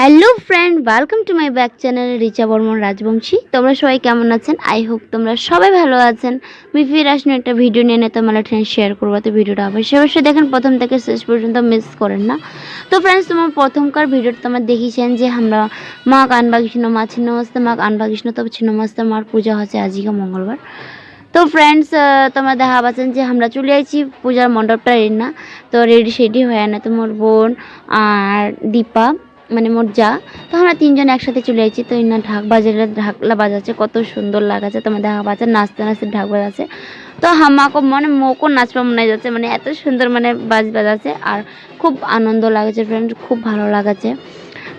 Hello friend, welcome to my back channel Richa Barman Rajbanshi. তোমরা সবাই কেমন আছেন? আই হোপ তোমরা সবাই ভালো আছেন। আমি ফিরে আসুন একটা ভিডিও নিয়ে তোমার ট্রেন শেয়ার করবো। তো ভিডিওটা অবশ্যই দেখেন, প্রথম থেকে শেষ পর্যন্ত মিস করেন না। তো ফ্রেন্ডস, তোমার প্রথমকার ভিডিওটা তোমার দেখিয়েছেন যে আমরা মা কানবা কৃষ্ণ মা ছিন্নমস্তা মা কানবা কৃষ্ণ তবে ছিন্নমস্তা মার পূজা হচ্ছে আজকে মঙ্গলবার। তো ফ্রেন্ডস, তোমরা দেখা পাচ্ছেন যে আমরা চলে আসছি পূজার মণ্ডপটা রেডি না। তো রেডি হয়ে না তোমার বোন আর দীপা মানে মোট যা, তো আমরা তিনজন একসাথে চলে আসছি। তো ইনা ঢাকলা বাজাচ্ছে, কত সুন্দর লাগাচ্ছে। তোমার দেখা পাচ্ছে নাচতে নাচতে ঢাক বাজাচ্ছে। তো হামাকে মানে মোকও নাচবা মনে যাচ্ছে, মানে এত সুন্দর মানে বাজাচ্ছে আর খুব আনন্দ লাগছে ফ্রেন্ড, খুব ভালো লাগাচ্ছে।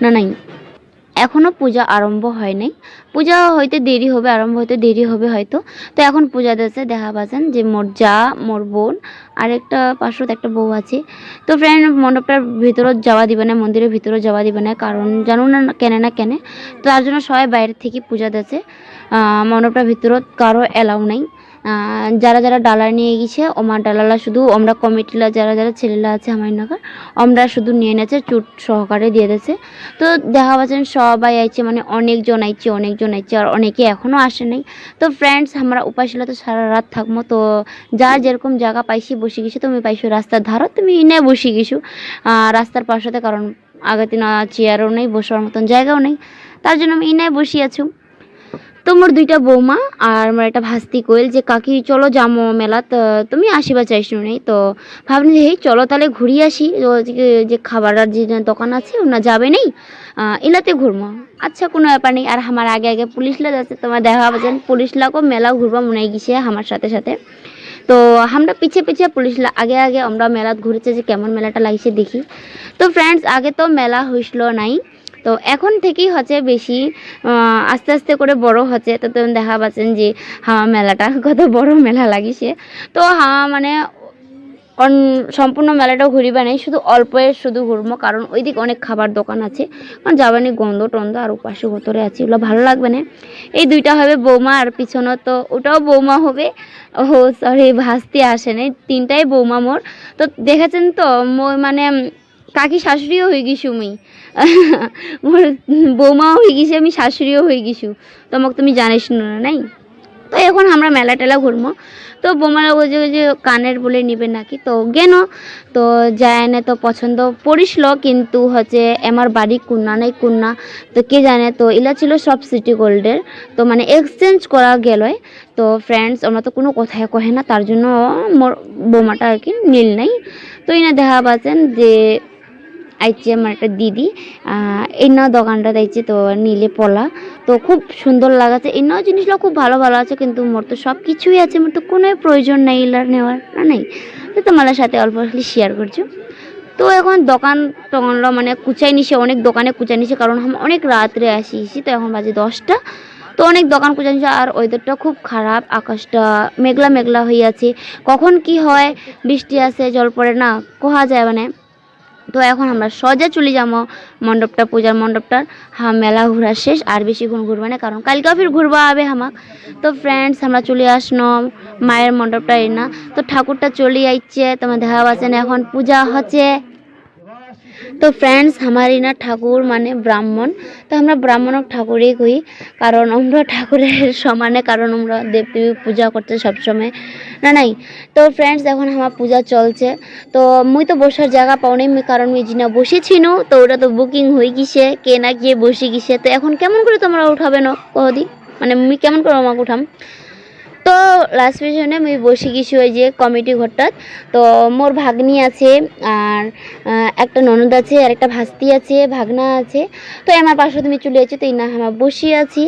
না নাই, এখনও পূজা আরম্ভ হয় নাই, পূজা হইতে দেরি হবে, আরম্ভ হইতে দেরি হবে হয়তো। তো এখন পূজা দিচ্ছে, দেখা পাচ্ছেন যে মোর যা মোর বোন আর একটা পাশত একটা বউ আছে। তো ফ্রেন্ড, মণ্ডপটার ভিতরত যাওয়া দিবে না, মন্দিরের ভিতরে যাওয়া দিবে না, কারণ জানো না কেন। তো তার জন্য সবাই বাইরে থেকে পূজা দিচ্ছে। মণ্ডপটার ভিতরত কারো অ্যালাউ নেই। যারা যারা ডালা নিয়ে গেছে আমার ডালালা শুধু আমরা কমিটিলা যারা ছেলেরা আছে আমার নগর, আমরা শুধু নিয়ে নেছে চুট সহকারে দিয়ে দিয়েছে। তো দেখা পাচ্ছেন সবাই আইছে, মানে অনেকজন আইছে আর অনেকে এখনও আসে নাই। তো ফ্রেন্ডস, আমরা উপাসিলা তো সারা রাত থাকবো। তো যার যেরকম জায়গা পাইছি বসে গেছি। তুমি পাইছো রাস্তার ধারত, তুমি ইনে বসে গেছো রাস্তার পাশতে, কারণ আগের দিন চেয়ারও নেই, বসার মতন জায়গাও নেই, তার জন্য আমি ইনায় বসে আছো। তো মোর দুইটা বৌমা আর আমার একটা ভাস্তি কইল যে কাকি চলো যামো মেলাত, তুমি আসিবা চাইছো নেই। তো ভাবনি যে হেই চলো তাহলে ঘুরিয়ে আসি, যে খাবারের যে দোকান আছে ওনা যাবে নেই, এলাতে ঘুরবো। আচ্ছা, কোনো ব্যাপার নেই। আর আমার আগে পুলিশলা যাচ্ছে, তোমার দেখা পাচ্ছেন পুলিশলাকেও মেলা ঘুরবা মনে গেছে আমার সাথে। তো আমরা পিছিয়ে পুলিশলা আগে আমরা মেলাত ঘুরেছে যে কেমন মেলাটা লাগছে দেখি। তো ফ্রেন্ডস, আগে তো মেলা হইছিল নাই, তো এখন থেকেই হচ্ছে বেশি আস্তে আস্তে করে বড় হচ্ছে। তো তুমি দেখা পাচ্ছেন যে মেলাটা কত বড় মেলা লাগিছে। তো মানে সম্পূর্ণ মেলাটাও ঘুরিবা নাই, শুধু শুধু ঘুরবো, কারণ ওইদিকে অনেক খাবার দোকান আছে, কারণ যাবানি গন্ধ টন্ধ আর উপাসে ভতরে আছে, ওগুলো ভালো লাগবে না। এই দুইটা হবে বৌমা, আর পিছনে তো ওটাও বৌমা হবে। ও সরি, ভাসতে আসে নাই, তিনটাই বৌমা মোর। তো দেখেছেন তো মানে কাকি শাশুড়িও হয়ে গেছি মুই মোর বৌমাও হয়ে গেছি, আমি শাশুড়িও হয়ে গেছি, তোমাকে তুমি জানিস না নাই। তো এখন আমরা মেলা টেলা ঘুরবো। তো বোমারা বুঝে যে কানের বলে নিবে নাকি, তো গেন তো যায় না, তো পছন্দ পড়িসল, কিন্তু হচ্ছে আমার বাড়ি কুন্না, তো কে জানে। তো এলা ছিল সব সিটি গোল্ডের, তো মানে এক্সচেঞ্জ করা গেল। তো ফ্রেন্ডস, আমরা তো কোনো কথাই কহে না, তার জন্য মোর বোমাটা আর কি নীল নাই। তো এনে দেখা পাচ্ছেন যে আইছে আমার একটা দিদি, এই নাও দোকানটা দেখছি, তো নীলে পলা, তো খুব সুন্দর লাগাচ্ছে। এই নাও জিনিসগুলো খুব ভালো আছে, কিন্তু মোর তো সব কিছুই আছে, মোর তো কোনো প্রয়োজন নেই এলার নেওয়ার না নেই। তো তোমার সাথে অল্প শেয়ার করছো। তো এখন দোকান টোকানলো মানে কুচাই নিছে, অনেক দোকানে কুচাই নিছে, কারণ আমি অনেক রাত্রে আসিছি, তো এখন বাজে 10টা। তো অনেক দোকান কুচাই নিছে, আর ওয়েদারটা খুব খারাপ, আকাশটা মেঘলা হয়ে আছে, কখন কি হয়, বৃষ্টি আসে জল পড়ে না কোহা যায় মানে। তো এখন আমরা সজা চলে যাবো পূজার মণ্ডপটার। মেলা ঘোরা শেষ, আর বেশিক্ষণ ঘুরবো না, কারণ কালকে ফির ঘুরবা হবে হামাক। তো ফ্রেন্ডস, আমরা চলে আসনো মায়ের মণ্ডপটা না। তো ঠাকুরটা চলে আইছে, তোমার দেখা পাচ্ছেন এখন পূজা হচ্ছে। তো ফ্রেন্ডস, আমার ইনা ঠাকুর মানে ব্রাহ্মণ, তো আমরা ব্রাহ্মণক ঠাকুরই কই, কারণ আমরা ঠাকুরের সমানে, কারণ আমরা দেবদেবী পূজা করতে সবসময় না নাই। তো ফ্রেন্ডস, এখন আমার পূজা চলছে। তো মুই তো বসার জায়গা পাওনি, কারণ মুই জিনা বসেছিনু, তো ওটা তো বুকিং হয়ে গেছে, কে না গিয়ে বসে গেছে। তো এখন কেমন করে তোমরা উঠাবে না কদি, মানে মুই কেমন করে আমাকে উঠাম। তো লাস্ট পিছনে আমি বসে গেছি ওই যে কমিটি ঘরটাত। তো মোর ভাগ্নি আছে, আর একটা ননদ আছে, আর একটা ভাস্তি আছে, ভাগনা আছে। তো আমার পাশে তুমি চলে যাচ্ছি, তো না আমার বসে আছি।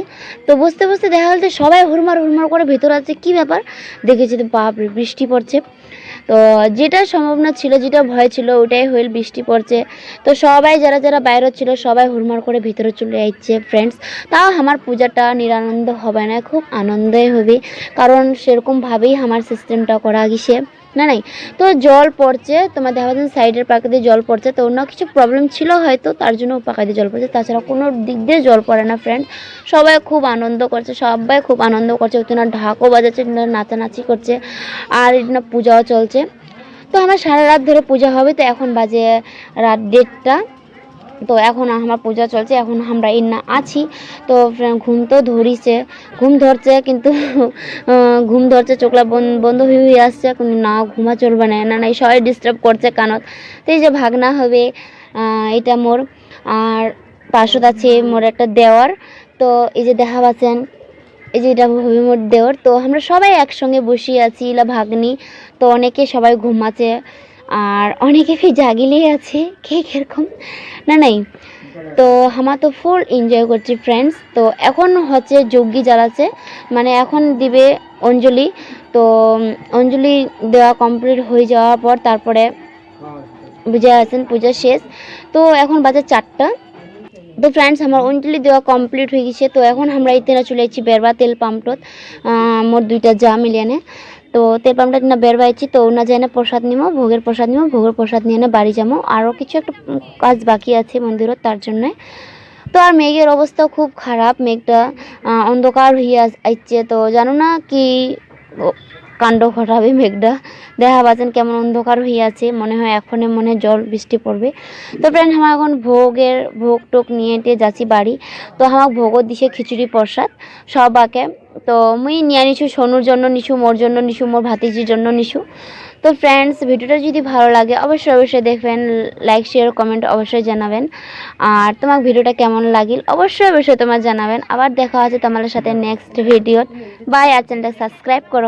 তো বসতে দেখা গেল সবাই হুড়মার করে ভেতর আছে, কি ব্যাপার দেখেছি তো বাপরে বৃষ্টি পড়ছে। তো যেটা সম্ভাবনা ছিল, যেটা ভয় ছিল, ওটাই হইল, বৃষ্টি পড়ছে। তো সবাই যারা বাইরে ছিল সবাই হুড়মার করে ভিতরে চলে যাচ্ছে ফ্রেন্ডস। তাও আমার পূজাটা নিরানন্দ হবে না, খুব আনন্দই হবে, কারণ সেরকমভাবেই আমার সিস্টেমটা করা গেছে। না নাই। তো জল পড়ছে, তোমার দেখা যাচ্ছে সাইডের পাকা দিয়ে জল পড়ছে, তো অন্য কিছু প্রবলেম ছিল হয়তো, তার জন্য পাকা দিয়ে জল পড়ছে, তাছাড়া কোনো দিক দিয়ে জল পড়ে না ফ্রেন্ড। সবাই খুব আনন্দ করছে, সবাই খুব আনন্দ করছে, ওখানে ঢাকও বাজাচ্ছে, নাচানাচি করছে, আর এখানে পূজাও চলছে। তো আমার সারা রাত ধরে পূজা হবে। তো এখন বাজে রাত 1:30। তো এখন আমার পূজা চলছে, এখন আমরা ইন্না আছি। তো ঘুম তো ঘুম ধরছে, কিন্তু ঘুম ধরছে, চোখলা বন্ধ হয়ে আসছে, কিন্তু না ঘুমা চলবে না, না না সবাই ডিস্টার্ব করছে কানত। তো এই যে ভাগনা হবে, এটা মোর, আর পাশত আছে মোর একটা দেওয়ার। তো এই যে দেখা পাচ্ছেন, এই যে এটা হবে মোর দেওর। তো আমরা সবাই একসঙ্গে বসে আছি, ইলা ভাগ্নি। তো অনেকে সবাই ঘুমাচ্ছে, আর অনেকে ফির জাগিলেই আছে, কে কিরকম না নাই। তো আমরা তো ফুল এনজয় করছি ফ্রেন্ডস। তো এখন হচ্ছে যজ্ঞি জ্বালাচ্ছে, মানে এখন দিবে অঞ্জলি। তো অঞ্জলি দেওয়া কমপ্লিট হয়ে যাওয়ার পর তারপরে বুঝে আছেন পূজা শেষ। তো এখন বাজে 4টা। তো ফ্রেন্ডস আমার অঞ্জলি দেওয়া কমপ্লিট হয়ে গেছে। তো এখন আমরা ইতেনা চলে যাচ্ছি বেরবা তেল পাম্পটত, মোর 2টা যা মিলিয়ে। তো তেল পাম্পটা না বেরবা আছি, তো না যাই না প্রসাদ নিমো, ভোগের প্রসাদ নিয়ে না বাড়ি যাবো। আরও কিছু একটা কাজ বাকি আছে মন্দিরত, তার জন্যে। তো আর মেঘের অবস্থাও খুব খারাপ, মেঘটা অন্ধকার হয়ে আসছে। তো জানো না কি কাণ্ড ঘটাবে মেঘটা, দেখা পাচ্ছেন কেমন অন্ধকার হয়ে আছে, মনে হয় এখনই মনে হয় জল বৃষ্টি পড়বে। তো ফ্রেন্ড আমার এখন ভোগ টোক নিয়ে যাচ্ছি বাড়ি। তো আমার ভোগও দিছে খিচুড়ি প্রসাদ সবাকে। তো মুই নিয়ে নিছু, সোনুর জন্য নিছু, মোর জন্য নিছু, মোর ভাতিজির জন্য নিছু। তো ফ্রেন্ডস ভিডিওটা যদি ভালো লাগে অবশ্যই দেখবেন, লাইক শেয়ার কমেন্ট অবশ্যই জানাবেন। আর তোমার ভিডিওটা কেমন লাগিল অবশ্যই তোমার জানাবেন। আবার দেখা আছে তোমাদের সাথে নেক্সট ভিডিওত। বাই, আর চ্যানেলটা সাবস্ক্রাইব করো।